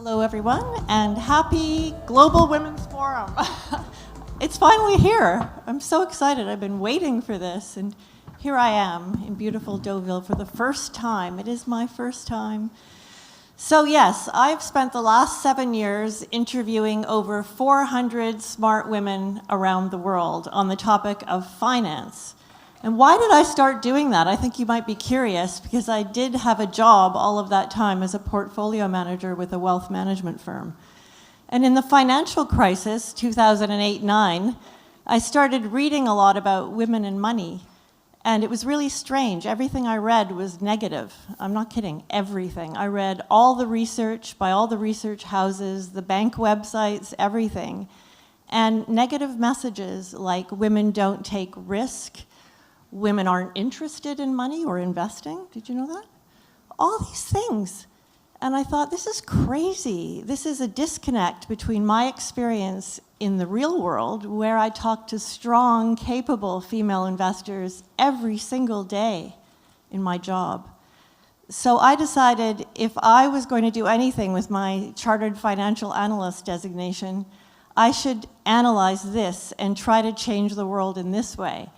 Hello, everyone, and happy Global Women's Forum. It's finally here. I'm so excited. I've been waiting for this, and here I am in beautiful Deauville for the first time. It is my first time. So yes, I've spent the last 7 years interviewing over 400 smart women around the world on the topic of finance. And why did I start doing that? I think you might be curious, because I did have a job all of that time as a portfolio manager with a wealth management firm. And in the financial crisis, 2008-9, I started reading a lot about women and money. And it was really strange. Everything I read was negative. I'm not kidding, everything. I read all the research by all the research houses, the bank websites, everything. And negative messages like women don't take risk, women aren't interested in money or investing. Did you know that? All these things. And I thought, this is crazy. This is a disconnect between my experience in the real world, where I talk to strong, capable female investors every single day in my job. So I decided if I was going to do anything with my Chartered Financial Analyst designation, I should analyze this and try to change the world in this way.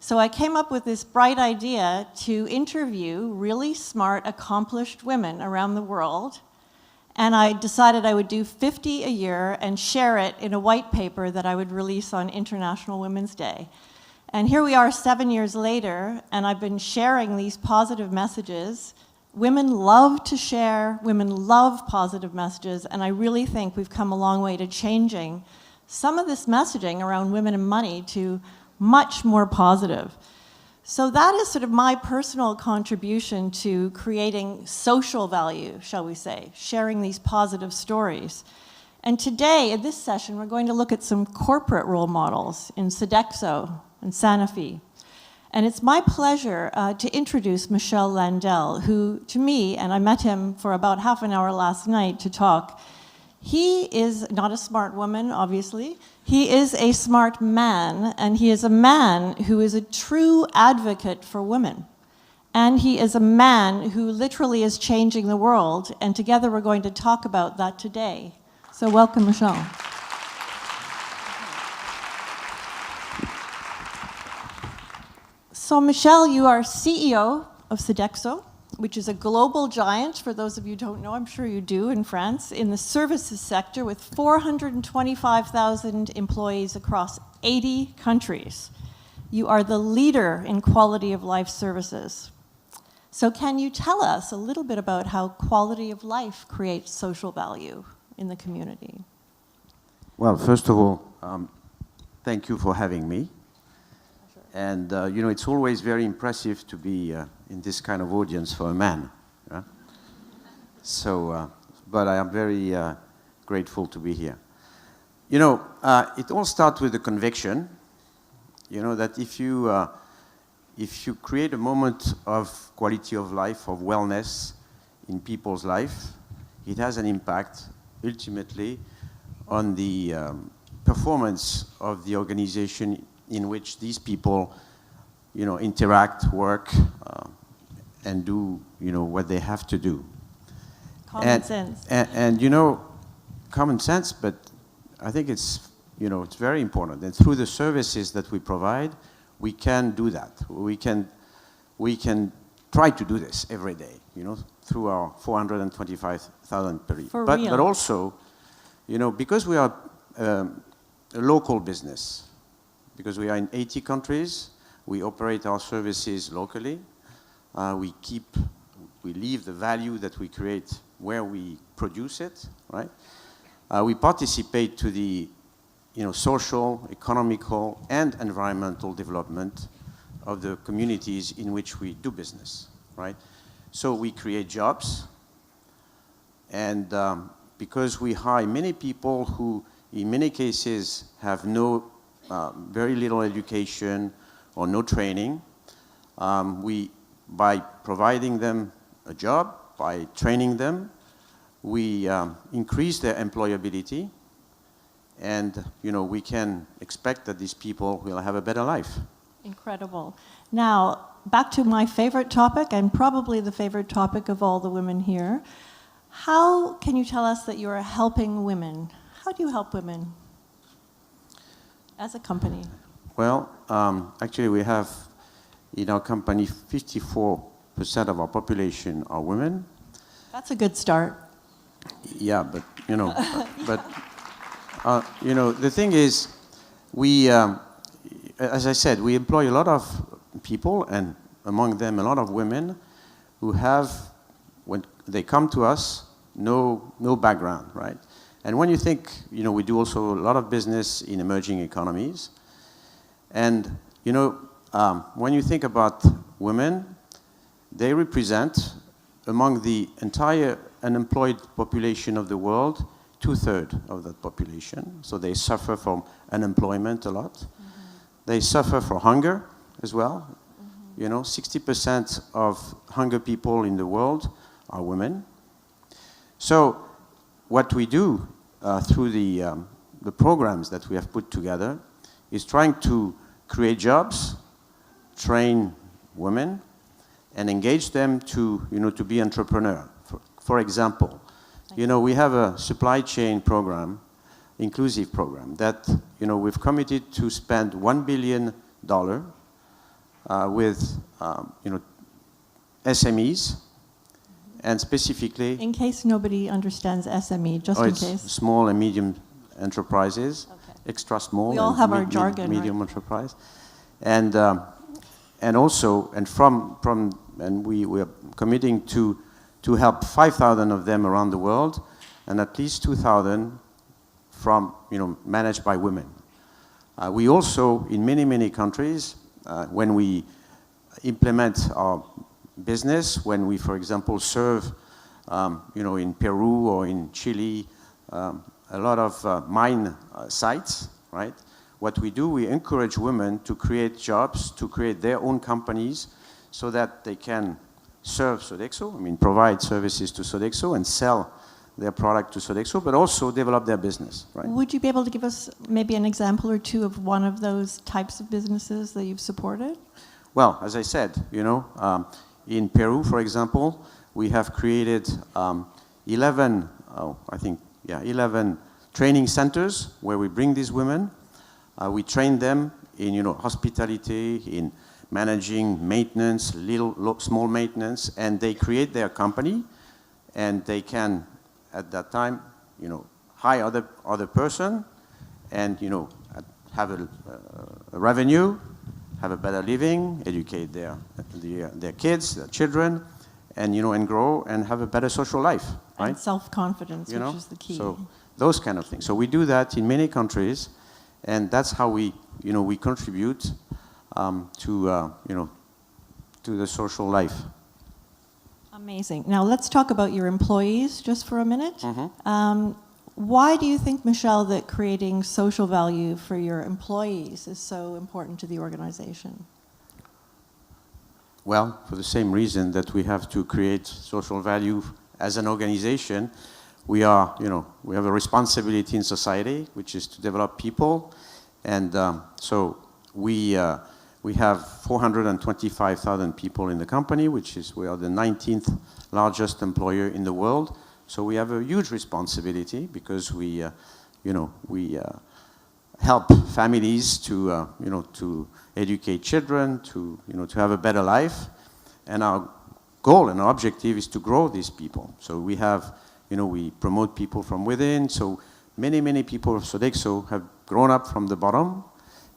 So I came up with this bright idea to interview really smart, accomplished women around the world. And I decided I would do 50 a year and share it in a white paper that I would release on International Women's Day. And here we are 7 years later, and I've been sharing these positive messages. Women love to share, women love positive messages, and I really think we've come a long way to changing some of this messaging around women and money to much more positive. So that is sort of my personal contribution to creating social value, shall we say, sharing these positive stories. And today, in this session, we're going to look at some corporate role models in Sodexo and Sanofi. And it's my pleasure to introduce Michel Landel, who, to me, and I met him for about half an hour last night to talk, he is not a smart woman, obviously. He is a smart man, and he is a man who is a true advocate for women. And he is a man who literally is changing the world, and together we're going to talk about that today. So welcome, Michel. So Michel, you are CEO of Sodexo, which is a global giant, for those of you who don't know, I'm sure you do, in France, in the services sector with 425,000 employees across 80 countries. You are the leader in quality of life services. So can you tell us a little bit about how quality of life creates social value in the community? Well, first of all, thank you for having me. And, you know, it's always very impressive to be in this kind of audience for a man. Yeah? So, but I am very grateful to be here. You know, it all starts with the conviction, you know, that if you create a moment of quality of life, of wellness in people's life, it has an impact, ultimately, on the performance of the organization in which these people, you know, interact, work, and do, you know, what they have to do. Common sense. And, you know, common sense, but I think it's, you know, it's very important. And through the services that we provide, we can do that. We can try to do this every day, you know, through our 425,000 per year. But also, you know, because we are a local business, because we are in 80 countries, we operate our services locally. We leave the value that we create where we produce it, right? We participate to the, you know, social, economical, and environmental development of the communities in which we do business, right? So we create jobs, and because we hire many people who, in many cases, have very little education or no training, by providing them a job, by training them, we increase their employability, and, you know, we can expect that these people will have a better life. Incredible. Now, back to my favorite topic, and probably the favorite topic of all the women here. How can you tell us that you are helping women? How do you help women as a company? Well, actually we have in our company 54% of our population are women. That's a good start. Yeah, but you know, you know, the thing is, we, as I said, we employ a lot of people, and among them a lot of women, who have, when they come to us, no background, right? And when you think, you know, we do also a lot of business in emerging economies, and you know, when you think about women, they represent, among the entire unemployed population of the world, 2/3 of that population. So they suffer from unemployment a lot. Mm-hmm. They suffer from hunger as well. Mm-hmm. You know, 60% of hunger people in the world are women. So what we do through the programs that we have put together is trying to create jobs, train women, and engage them to, you know, to be entrepreneur. For example, you know, we have a supply chain program, inclusive program, that, you know, we've committed to spend $1 billion with, you know, SMEs, and specifically... In case nobody understands SME, just in case. Small and medium enterprises, okay. Extra small. We all have our jargon, medium right? Enterprise. And also, and we are committing to help 5,000 of them around the world, and at least 2,000 from, you know, managed by women. We also, in many countries, when we implement our business, when we, for example, serve, you know, in Peru or in Chile, a lot of mine sites, right? What we do, we encourage women to create jobs, to create their own companies, so that they can serve Sodexo, I mean, provide services to Sodexo and sell their product to Sodexo, but also develop their business, right? Would you be able to give us maybe an example or two of one of those types of businesses that you've supported? Well, as I said, you know, in Peru, for example, we have created 11 training centers where we bring these women. We train them in, you know, hospitality, in managing maintenance, small maintenance, and they create their company, and they can, at that time, you know, hire other person, and, you know, have a revenue, have a better living, educate their kids, their children, and, you know, and grow and have a better social life, right? And self-confidence, you know? which is the key. So those kind of things. So we do that in many countries, and that's how we, you know, we contribute to, you know, to the social life. Amazing. Now let's talk about your employees just for a minute. Mm-hmm. Why do you think, Michel, that creating social value for your employees is so important to the organization? Well, for the same reason that we have to create social value as an organization, we are, you know, we have a responsibility in society, which is to develop people, and so we have 425,000 people in the company, we are the 19th largest employer in the world. So we have a huge responsibility because we, you know, we help families to, you know, to educate children, to, you know, to have a better life. And our goal and our objective is to grow these people. So we have, you know, we promote people from within. So many people of Sodexo have grown up from the bottom.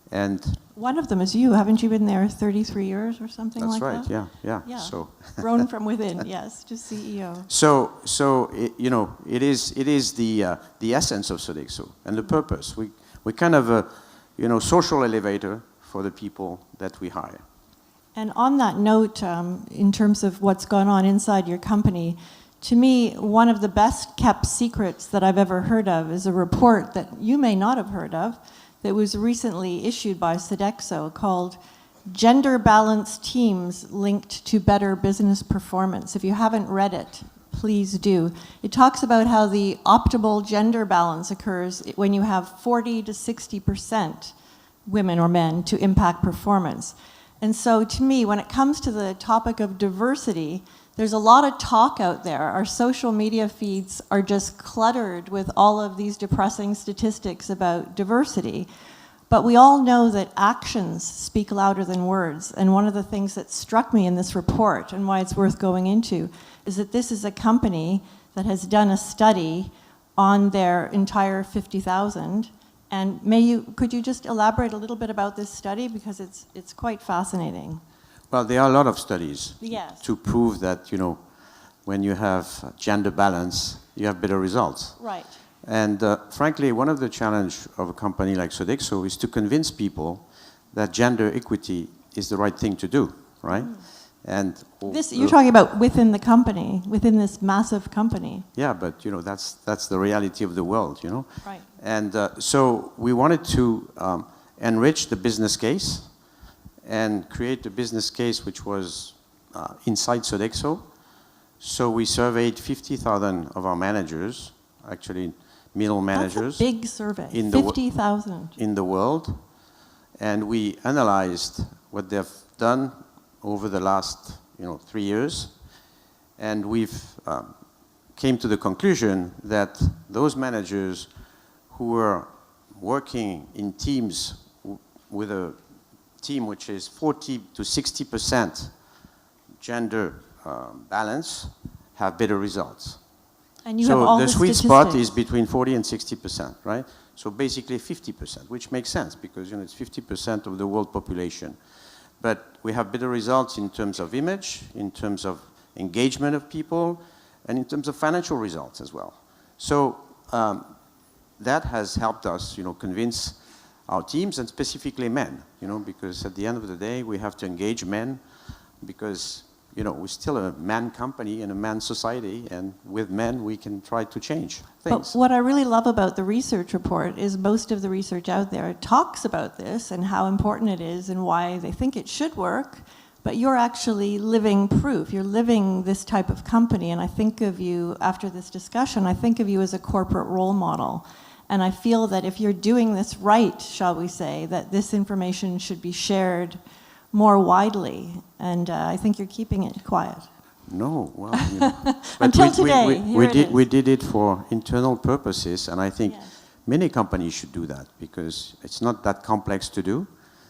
And one of them is you. Haven't you been there 33 years or something like that? That's right, yeah. So grown from within, yes, just CEO. So it, you know, it is the essence of Sodexo and the purpose. We kind of a, you know, social elevator for the people that we hire. And on that note, in terms of what's gone on inside your company, to me, one of the best kept secrets that I've ever heard of is a report that you may not have heard of, that was recently issued by Sodexo called Gender Balanced Teams Linked to Better Business Performance. If you haven't read it, please do. It talks about how the optimal gender balance occurs when you have 40 to 60% women or men to impact performance. And so to me, when it comes to the topic of diversity, There's a lot of talk out there. Our social media feeds are just cluttered with all of these depressing statistics about diversity. But we all know that actions speak louder than words. And one of the things that struck me in this report, and why it's worth going into, is that this is a company that has done a study on their entire 50,000. And could you just elaborate a little bit about this study? Because it's quite fascinating. Well, there are a lot of studies Yes. to prove that, when you have gender balance, you have better results. Right. And frankly, one of the challenges of a company like Sodexo is to convince people that gender equity is the right thing to do, right? And You're talking about within the company, within this massive company. Yeah, but that's the reality of the world, Right. And so we wanted to enrich the business case and create a business case which was inside Sodexo. So we surveyed 50,000 of our managers, actually middle managers. That's a big survey, 50,000. In the world. And we analyzed what they've done over the last 3 years. And we've came to the conclusion that those managers who were working in teams with a team which is 40 to 60% gender balance have better results. And you have all the sweet statistics. spot is between 40 and 60%, right? So basically 50%, which makes sense because it's 50% of the world population. But we have better results in terms of image, in terms of engagement of people, and in terms of financial results as well. So that has helped us, convince our teams, and specifically men, because at the end of the day, we have to engage men because, we're still a man company and a man society, and with men, we can try to change things. But what I really love about the research report is most of the research out there talks about this and how important it is and why they think it should work, but you're actually living proof. You're living this type of company, and I think of you, after this discussion, I think of you as a corporate role model. And I feel that if you're doing this right, shall we say, that this information should be shared more widely. And I think you're keeping it quiet. No, well, Until today, we did it for internal purposes, and I think many companies should do that because it's not that complex to do.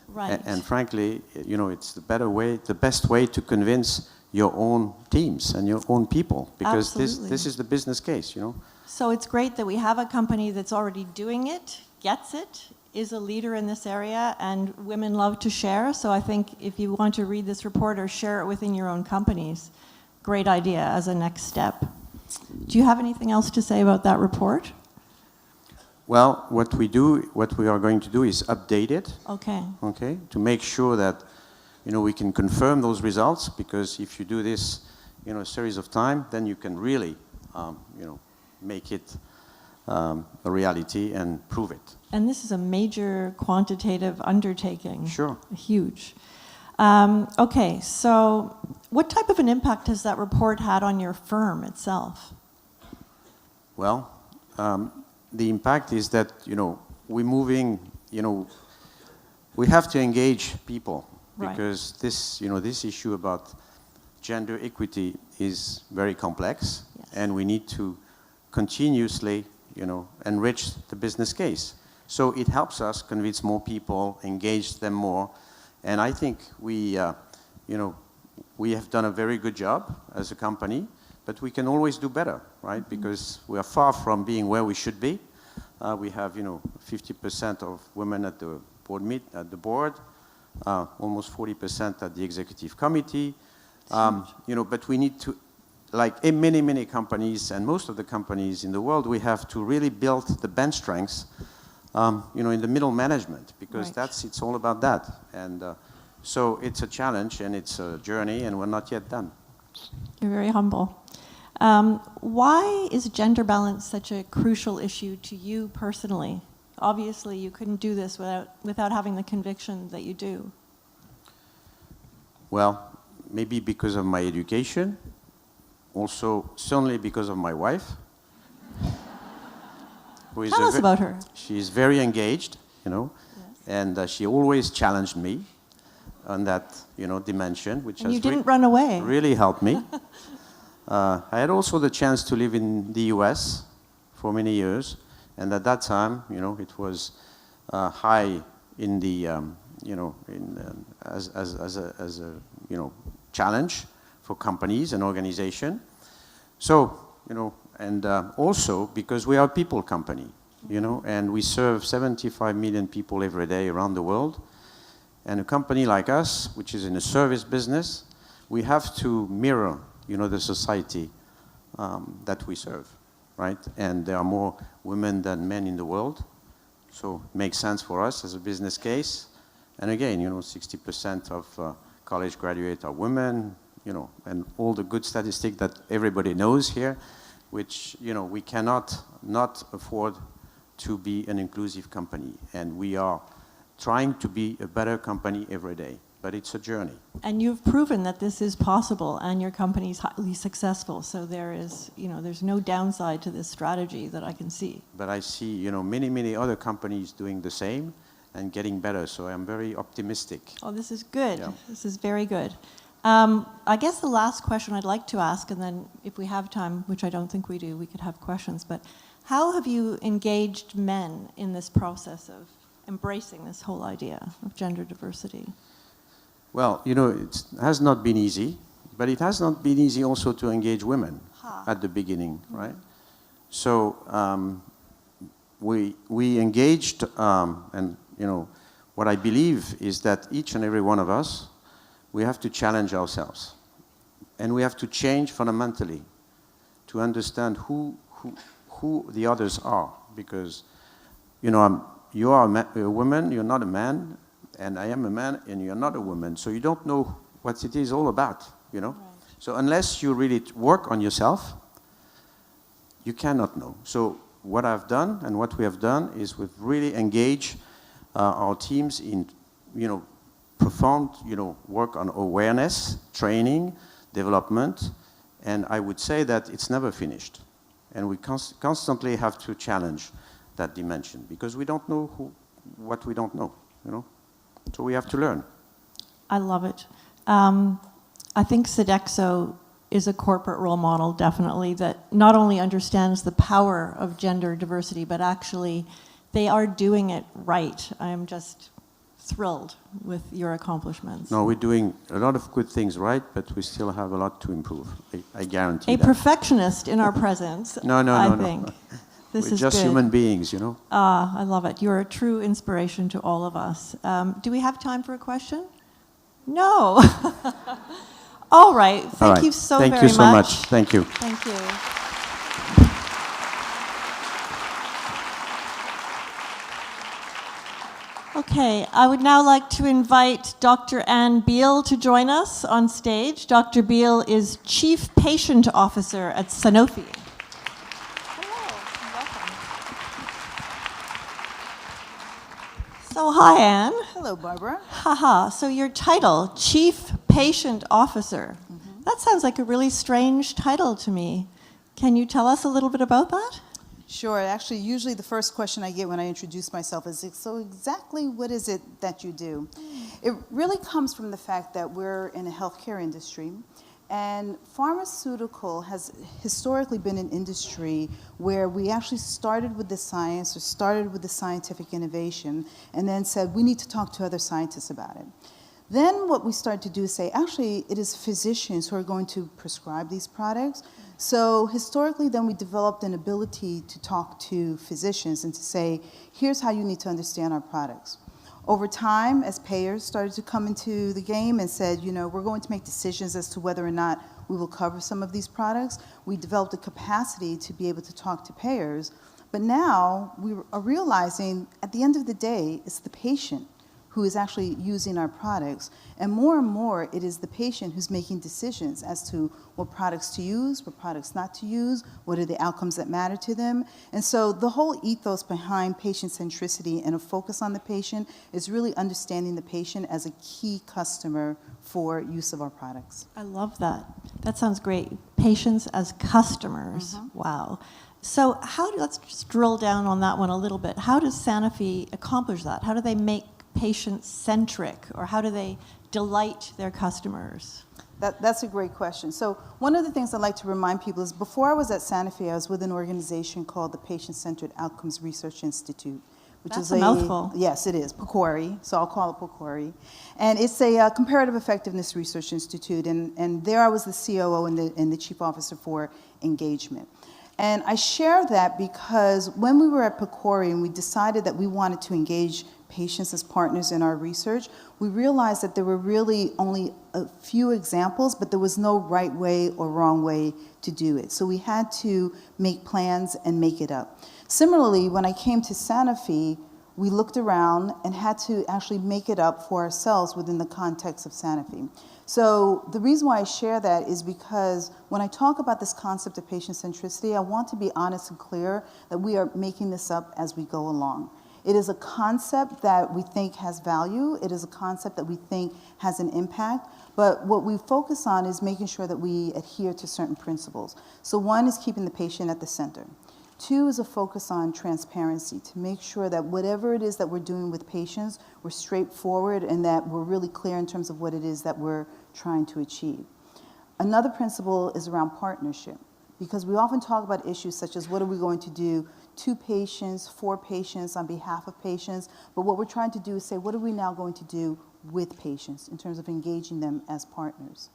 Right. And frankly, it's the best way to convince your own teams and your own people because this is the business case, So it's great that we have a company that's already doing it, gets it, is a leader in this area, and women love to share. So I think if you want to read this report or share it within your own companies, great idea as a next step. Do you have anything else to say about that report? Well, what we are going to do is update it. Okay, to make sure that, we can confirm those results, because if you do this, a series of time, then you can really, make it a reality and prove it. And this is a major quantitative undertaking. Sure. Huge. Okay, so what type of an impact has that report had on your firm itself? Well, the impact is that, we're moving, we have to engage people because this issue about gender equity is very complex, and we need to continuously, enrich the business case. So it helps us convince more people, engage them more, and I think we have done a very good job as a company, but we can always do better, right? Mm-hmm. Because we are far from being where we should be. We have, 50% of women at the board, almost 40% at the executive committee. But we need to, like in many companies, and most of the companies in the world, we have to really build the bench strengths, in the middle management, because it's all about that. And so it's a challenge and it's a journey, and we're not yet done. You're very humble. Why is gender balance such a crucial issue to you personally? Obviously, you couldn't do this without having the conviction that you do. Well, maybe because of my education, also certainly because of my wife. Tell us about her. She's very engaged, and she always challenged me on that, dimension, which and you didn't run away. Really helped me. I had also the chance to live in the US for many years, and at that time, you know, it was high in the, you know, as a you know, challenge for companies and organization. So, you know, and also because we are a people company, you know, and we serve 75 million people every day around the world. And a company like us, which is in a service business, we have to mirror, you know, the society that we serve, right? And there are more women than men in the world, so it makes sense for us as a business case. And again, you know, 60% of college graduates are women, you know, and all the good statistics that everybody knows here, which, you know, we cannot not afford to be an inclusive company. And we are trying to be a better company every day, but it's a journey. And you've proven that this is possible, and your company is highly successful. So there is, you know, there's no downside to this strategy that I can see. But I see, you know, many other companies doing the same and getting better. So I'm very optimistic. Oh, this is good. Yeah. This is very good. I guess the last question I'd like to ask, and then if we have time, which I don't think we do, we could have questions, but how have you engaged men in this process of embracing this whole idea of gender diversity? Well, you know, it has not been easy, but it has not been easy also to engage women at the beginning, right? So we engaged, and you know, what I believe is that each and every one of us, we have to challenge ourselves, and we have to change fundamentally to understand who the others are, because, you know, you are a woman, you're not a man, and I am a man, and you're not a woman, so you don't know what it is all about, you know? Right. So unless you really work on yourself, you cannot know. So what I've done and what we have done is we've really engaged our teams in, you know, profound, you know, work on awareness, training, development, and I would say that it's never finished. And we constantly have to challenge that dimension, because we don't know what we don't know, you know? So we have to learn. I love it. I think Sodexo is a corporate role model, definitely, that not only understands the power of gender diversity, but actually they are doing it right. I am just thrilled with your accomplishments. No, we're doing a lot of good things right, but we still have a lot to improve. I guarantee that. A perfectionist in our presence, I think. This We're just human beings, you know. I love it. You're a true inspiration to all of us. Do we have time for a question? No. All right. Thank you so very much. Thank you so much. Thank you. Thank you. Okay, I would now like to invite Dr. Anne Beal to join us on stage. Dr. Beal is Chief Patient Officer at Sanofi. So hi, Anne. Hello, Barbara. Haha. So your title, Chief Patient Officer. Mm-hmm. That sounds like a really strange title to me. Can you tell us a little bit about that? Sure. Actually, usually the first question I get when I introduce myself is, so exactly what is it that you do? It really comes from the fact that we're in a healthcare industry, and pharmaceutical has historically been an industry where we actually started with the science or started with the scientific innovation and then said, we need to talk to other scientists about it. Then what we started to do is say, actually, it is physicians who are going to prescribe these products. So historically, then we developed an ability to talk to physicians and to say, here's how you need to understand our products. Over time, as payers started to come into the game and said, you know, we're going to make decisions as to whether or not we will cover some of these products, we developed a capacity to be able to talk to payers. But now we are realizing at the end of the day, it's the patient who is actually using our products. And more, it is the patient who's making decisions as to what products to use, what products not to use, what are the outcomes that matter to them. And so the whole ethos behind patient centricity and a focus on the patient is really understanding the patient as a key customer for use of our products. I love that. That sounds great. Patients as customers. Mm-hmm. Wow. So let's just drill down on that one a little bit. How does Sanofi accomplish that? How do they make patient-centric, or how do they delight their customers? That's a great question. So one of the things I'd like to remind people is before I was at Sanofi, I was with an organization called the Patient-Centered Outcomes Research Institute, which That's is a mouthful. Yes, it is, PCORI, so I'll call it PCORI. And it's a comparative effectiveness research institute, and there I was the COO and the chief officer for engagement. And I share that because when we were at PCORI and we decided that we wanted to engage patients as partners in our research, we realized that there were really only a few examples, but there was no right way or wrong way to do it. So we had to make plans and make it up. Similarly, when I came to Sanofi, we looked around and had to actually make it up for ourselves within the context of Sanofi. So the reason why I share that is because when I talk about this concept of patient centricity, I want to be honest and clear that we are making this up as we go along. It is a concept that we think has value. It is a concept that we think has an impact. But what we focus on is making sure that we adhere to certain principles. So one is keeping the patient at the center. Two is a focus on transparency, to make sure that whatever it is that we're doing with patients, we're straightforward and that we're really clear in terms of what it is that we're trying to achieve. Another principle is around partnership, because we often talk about issues such as what are we going to do to patients, for patients, on behalf of patients, but what we're trying to do is say, what are we now going to do with patients in terms of engaging them as partners?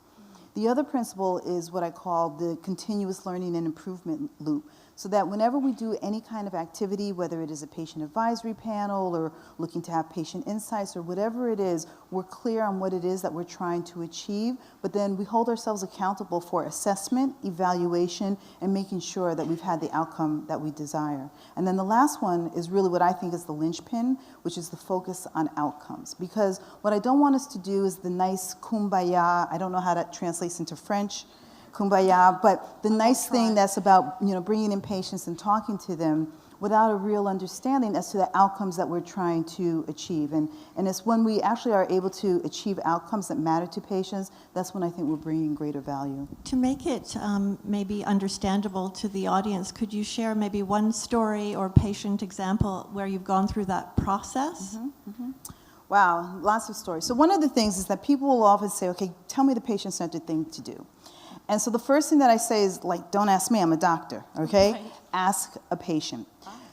The other principle is what I call the continuous learning and improvement loop, so that whenever we do any kind of activity, whether it is a patient advisory panel or looking to have patient insights or whatever it is, we're clear on what it is that we're trying to achieve, but then we hold ourselves accountable for assessment, evaluation, and making sure that we've had the outcome that we desire. And then the last one is really what I think is the linchpin, which is the focus on outcomes. Because what I don't want us to do is the nice kumbaya, I don't know how that translates into French, kumbaya, but the nice thing that's about, you know, bringing in patients and talking to them without a real understanding as to the outcomes that we're trying to achieve. And it's when we actually are able to achieve outcomes that matter to patients, that's when I think we're bringing greater value. To make it maybe understandable to the audience, could you share maybe one story or patient example where you've gone through that process? Wow, lots of stories. So one of the things is that people will often say, okay, tell me the patient-centered thing to do. And so the first thing that I say is, like, don't ask me, I'm a doctor, okay? Right. Ask a patient.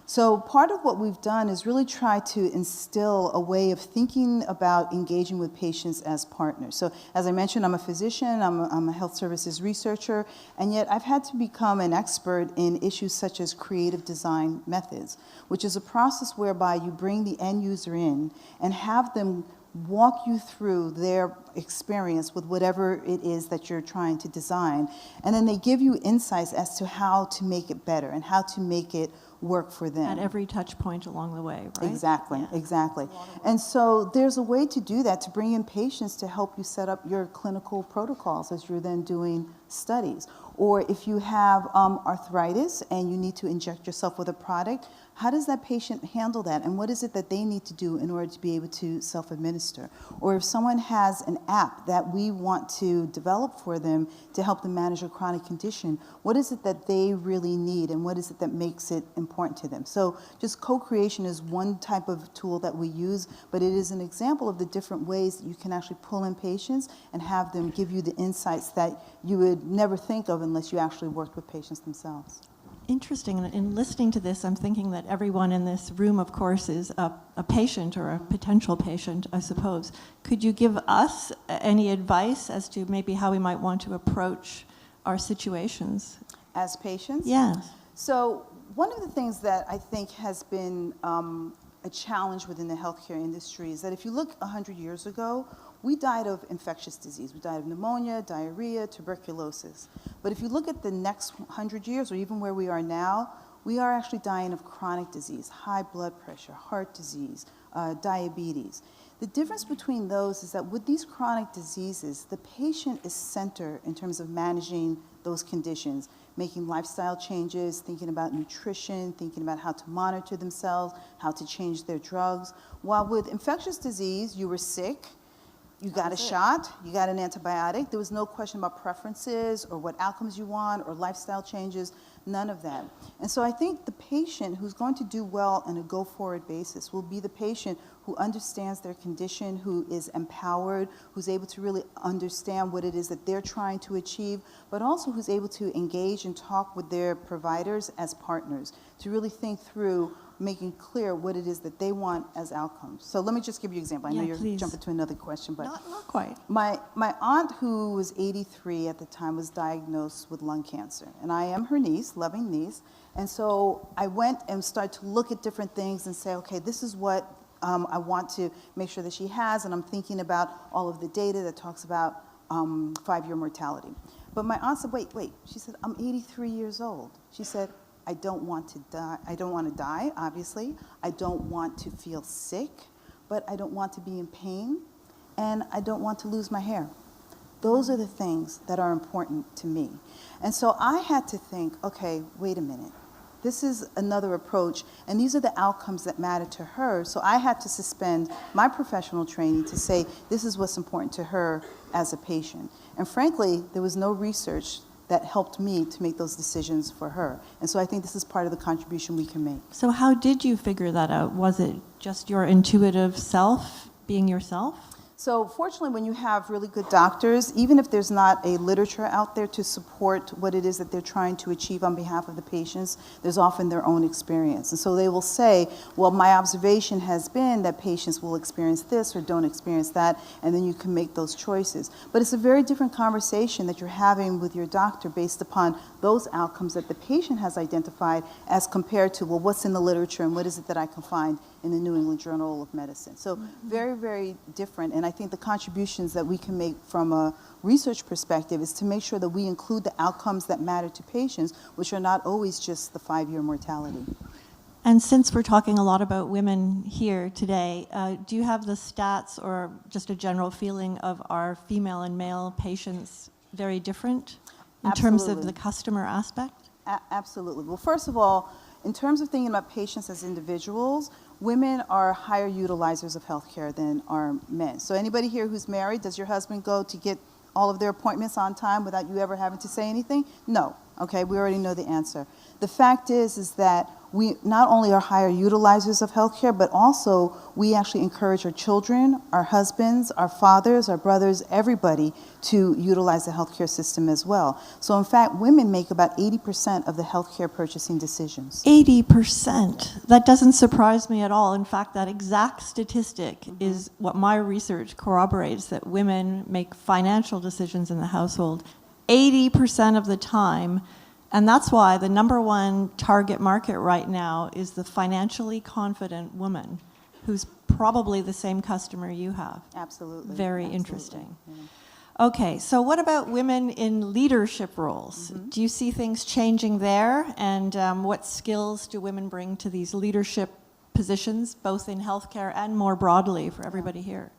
So part of what we've done is really try to instill a way of thinking about engaging with patients as partners. So as I mentioned, I'm a physician, I'm a health services researcher, and yet I've had to become an expert in issues such as creative design methods, which is a process whereby you bring the end user in and have them walk you through their experience with whatever it is that you're trying to design. And then they give you insights as to how to make it better and how to make it work for them. At every touch point along the way, right? Exactly, yeah. Exactly. And so there's a way to do that, to bring in patients to help you set up your clinical protocols as you're then doing studies. Or if you have arthritis and you need to inject yourself with a product, how does that patient handle that? And what is it that they need to do in order to be able to self-administer? Or if someone has an app that we want to develop for them to help them manage a chronic condition, what is it that they really need and what is it that makes it important to them? So just co-creation is one type of tool that we use, but it is an example of the different ways that you can actually pull in patients and have them give you the insights that you would never think of unless you actually worked with patients themselves. Interesting. And in listening to this, I'm thinking that everyone in this room, of course, is a patient or a potential patient, I suppose. Could you give us any advice as to maybe how we might want to approach our situations? As patients? Yes. So one of the things that I think has been a challenge within the healthcare industry is that if you look 100 years ago, we died of infectious disease. We died of pneumonia, diarrhea, tuberculosis. But if you look at the next 100 years, or even where we are now, we are actually dying of chronic disease, high blood pressure, heart disease, diabetes. The difference between those is that with these chronic diseases, the patient is center in terms of managing those conditions, making lifestyle changes, thinking about nutrition, thinking about how to monitor themselves, how to change their drugs. While with infectious disease, you were sick, you got a shot, you got an antibiotic. There was no question about preferences or what outcomes you want or lifestyle changes. None of that. And so I think the patient who's going to do well on a go-forward basis will be the patient who understands their condition, who is empowered, who's able to really understand what it is that they're trying to achieve, but also who's able to engage and talk with their providers as partners, to really think through making clear what it is that they want as outcomes. So let me just give you an example. I know you're jumping to another question, but Not quite. my aunt, who was 83 at the time, was diagnosed with lung cancer. And I am her niece, loving niece. And so I went and started to look at different things and say, okay, this is what I want to make sure that she has. And I'm thinking about all of the data that talks about 5-year mortality. But my aunt said, wait. She said, I'm 83 years old. She said, I don't want to die. I don't want to die, obviously. I don't want to feel sick, but I don't want to be in pain, and I don't want to lose my hair. Those are the things that are important to me. And so I had to think, okay, wait a minute. This is another approach, and these are the outcomes that matter to her. So I had to suspend my professional training to say, this is what's important to her as a patient. And frankly, there was no research that helped me to make those decisions for her. And so I think this is part of the contribution we can make. So how did you figure that out? Was it just your intuitive self, being yourself? So fortunately, when you have really good doctors, even if there's not a literature out there to support what it is that they're trying to achieve on behalf of the patients, there's often their own experience. And so they will say, well, my observation has been that patients will experience this or don't experience that, and then you can make those choices. But it's a very different conversation that you're having with your doctor based upon those outcomes that the patient has identified as compared to, well, what's in the literature and what is it that I can find in the New England Journal of Medicine. So very, very different. And I think the contributions that we can make from a research perspective is to make sure that we include the outcomes that matter to patients, which are not always just the 5-year mortality. And since we're talking a lot about women here today, do you have the stats or just a general feeling of our female and male patients very different in terms of the customer aspect? Absolutely. Well, first of all, in terms of thinking about patients as individuals, women are higher utilizers of healthcare than are men. So anybody here who's married, does your husband go to get all of their appointments on time without you ever having to say anything? No. Okay, we already know the answer. The fact is that we not only are higher utilizers of healthcare, but also we actually encourage our children, our husbands, our fathers, our brothers, everybody to utilize the healthcare system as well. So in fact, women make about 80% of the healthcare purchasing decisions. 80%. That doesn't surprise me at all. In fact, that exact statistic is what my research corroborates, that women make financial decisions in the household 80% of the time. And that's why the number one target market right now is the financially confident woman, who's probably the same customer you have. Absolutely. Very Absolutely. Interesting. Yeah. Okay, so what about women in leadership roles? Do you see things changing there? And what skills do women bring to these leadership positions, both in healthcare and more broadly for everybody here?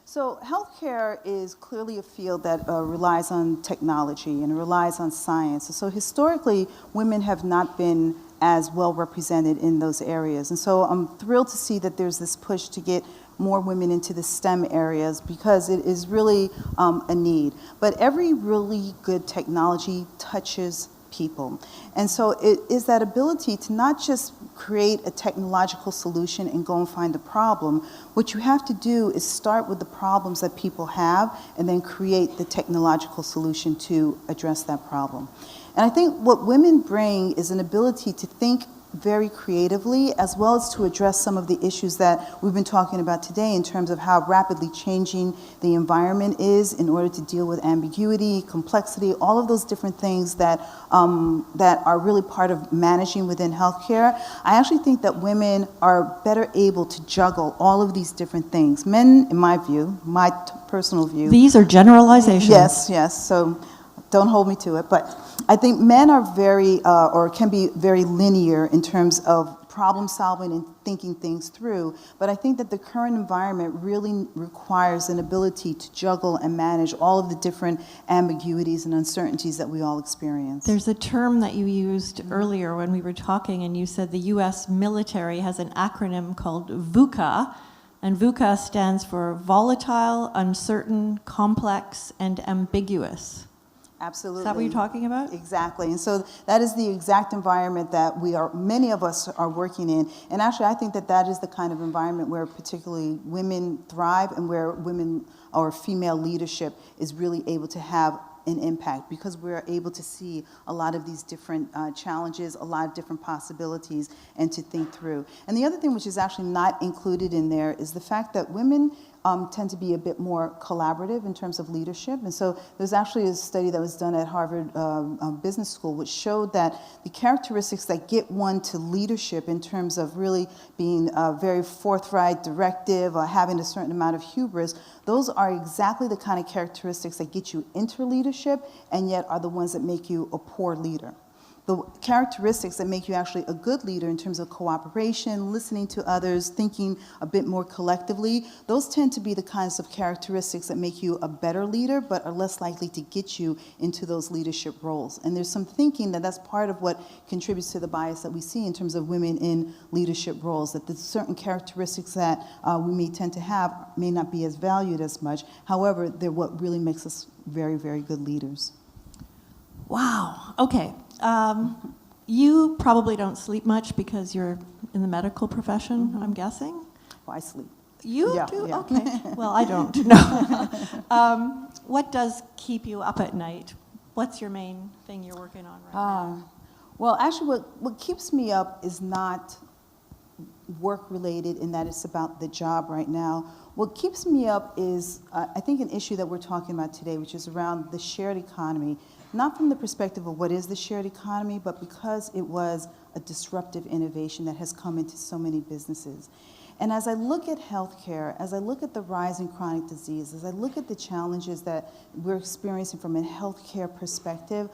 So healthcare is clearly a field that relies on technology and relies on science. So historically, women have not been as well represented in those areas. And so I'm thrilled to see that there's this push to get more women into the STEM areas because it is really a need. But every really good technology touches people. And so it is that ability to not just create a technological solution and go and find a problem. What you have to do is start with the problems that people have and then create the technological solution to address that problem. And I think what women bring is an ability to think very creatively, as well as to address some of the issues that we've been talking about today in terms of how rapidly changing the environment is in order to deal with ambiguity, complexity, all of those different things that are really part of managing within healthcare. I actually think that women are better able to juggle all of these different things. Men, in my view, my personal view. These are generalizations. Yes, so don't hold me to it, but I think men are very, or can be very linear in terms of problem solving and thinking things through, but I think that the current environment really requires an ability to juggle and manage all of the different ambiguities and uncertainties that we all experience. There's a term that you used earlier when we were talking, and you said the US military has an acronym called VUCA, and VUCA stands for volatile, uncertain, complex, and ambiguous. Absolutely. Is that what you're talking about? Exactly. And so that is the exact environment that many of us are working in. And actually, I think that that is the kind of environment where particularly women thrive and where women or female leadership is really able to have an impact, because we're able to see a lot of these different challenges, a lot of different possibilities, and to think through. And the other thing which is actually not included in there is the fact that women tend to be a bit more collaborative in terms of leadership. And so there's actually a study that was done at Harvard Business School which showed that the characteristics that get one to leadership in terms of really being very forthright, directive, or having a certain amount of hubris, those are exactly the kind of characteristics that get you into leadership and yet are the ones that make you a poor leader. The characteristics that make you actually a good leader in terms of cooperation, listening to others, thinking a bit more collectively, those tend to be the kinds of characteristics that make you a better leader but are less likely to get you into those leadership roles. And there's some thinking that that's part of what contributes to the bias that we see in terms of women in leadership roles, that there's certain characteristics that we may tend to have may not be as valued as much. However, they're what really makes us very, very good leaders. Wow. Okay. You probably don't sleep much because you're in the medical profession, I'm guessing? Oh, I sleep. You Yeah, do? yeah. Okay. Well, I don't. No. What does keep you up at night? What's your main thing you're working on right now? Well, actually, what keeps me up is not work-related in that it's about the job right now. What keeps me up is, I think, an issue that we're talking about today, which is around the shared economy. Not from the perspective of what is the shared economy, but because it was a disruptive innovation that has come into so many businesses. And as I look at healthcare, as I look at the rise in chronic disease, as I look at the challenges that we're experiencing from a healthcare perspective,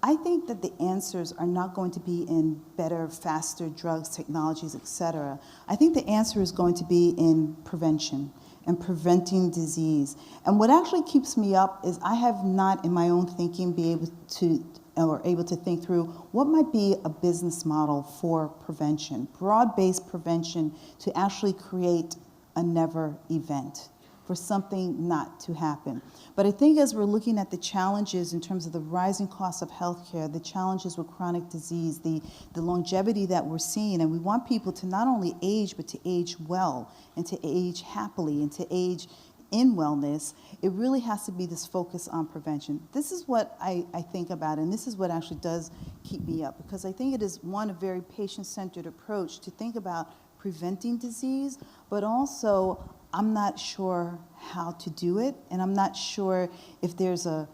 I think that the answers are not going to be in better, faster drugs, technologies, et cetera. I think the answer is going to be in prevention and preventing disease. And what actually keeps me up is I have not, in my own thinking, been able to think through what might be a business model for prevention, broad-based prevention, to actually create a never event, for something not to happen. But I think as we're looking at the challenges in terms of the rising costs of healthcare, the challenges with chronic disease, the longevity that we're seeing, and we want people to not only age, but to age well, and to age happily, and to age in wellness, it really has to be this focus on prevention. This is what I think about, and this is what actually does keep me up, because I think it is, one, a very patient-centered approach to think about preventing disease, but also I'm not sure how to do it, and I'm not sure if there's a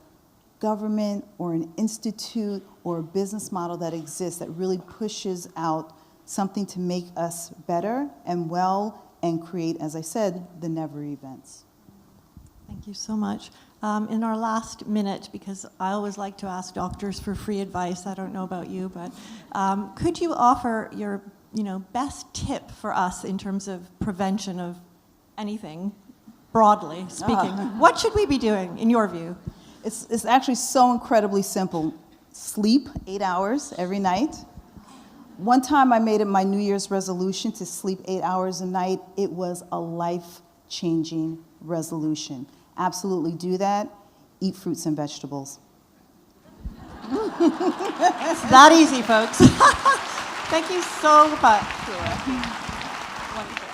government or an institute or a business model that exists that really pushes out something to make us better and well and create, as I said, the never events. Thank you so much. In our last minute, because I always like to ask doctors for free advice, I don't know about you, but could you offer your best tip for us in terms of prevention of anything, broadly speaking? What should we be doing, in your view? It's actually so incredibly simple. Sleep 8 hours every night. One time I made it my New Year's resolution to sleep 8 hours a night. It was a life-changing resolution. Absolutely do that. Eat fruits and vegetables. It's that easy, folks. Thank you so much. Wonderful.